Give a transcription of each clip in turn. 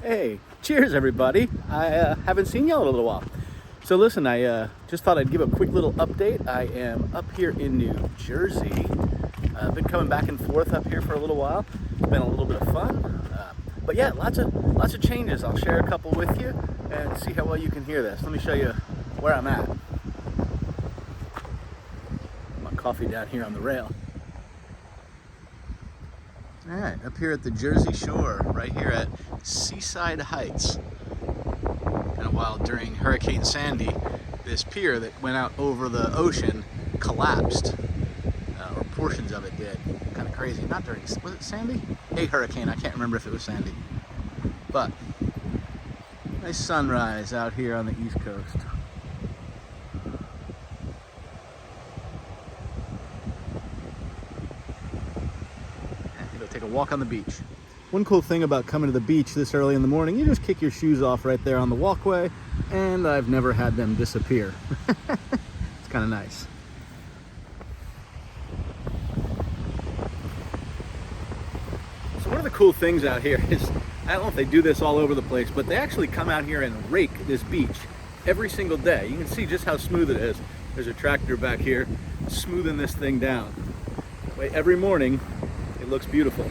Hey, cheers everybody. I haven't seen y'all in a little while. So listen, I just thought I'd give a quick little update. I am up here in New Jersey. I've been coming back and forth up here for a little while. It's been a little bit of fun. But yeah, lots of changes. I'll share a couple with you and see how well you can hear this. Let me show you where I'm at. My coffee down here on the rail. All right, up here at the Jersey Shore, right here at Seaside Heights. And a while during Hurricane Sandy, this pier that went out over the ocean collapsed, or portions of it did. Kind of crazy. Not during, was it Sandy? A hurricane, I can't remember if it was Sandy. But, nice sunrise out here on the East Coast. Take a walk on the beach. One cool thing about coming to the beach this early in the morning, you just kick your shoes off right there on the walkway, and I've never had them disappear. It's kind of nice. So one of the cool things out here is, I don't know if they do this all over the place, but they actually come out here and rake this beach every single day. You can see just how smooth it is. There's a tractor back here smoothing this thing down. Every morning, it looks beautiful.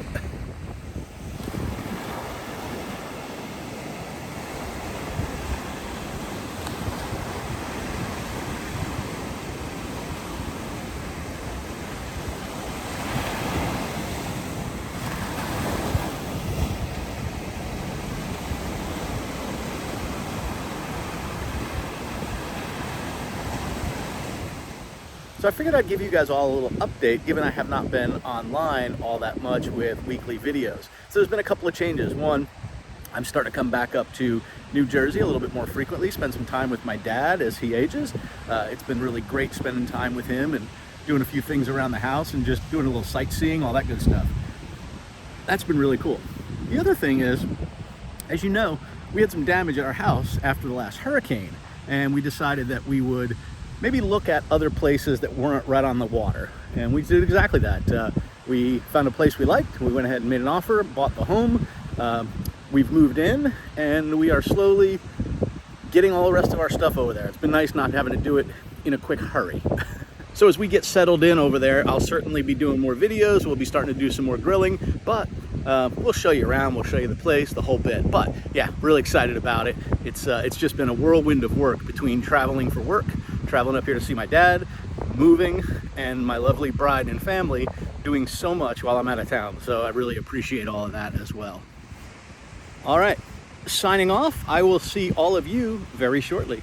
So I figured I'd give you guys all a little update, given I have not been online all that much with weekly videos. So there's been a couple of changes. One, I'm starting to come back up to New Jersey a little bit more frequently, spend some time with my dad as he ages. It's been really great spending time with him and doing a few things around the house and just doing a little sightseeing, all that good stuff. That's been really cool. The other thing is, as you know, we had some damage at our house after the last hurricane, and we decided that we would maybe look at other places that weren't right on the water. And we did exactly that. We found a place we liked, we went ahead and made an offer, bought the home. We've moved in, and we are slowly getting all the rest of our stuff over there. It's been nice not having to do it in a quick hurry. So as we get settled in over there, I'll certainly be doing more videos. We'll be starting to do some more grilling, but we'll show you around, we'll show you the place, the whole bit. But yeah, really excited about it. It's just been a whirlwind of work between traveling for work, traveling up here to see my dad, moving, and my lovely bride and family doing so much while I'm out of town. So I really appreciate all of that as well. All right, signing off. I will see all of you very shortly.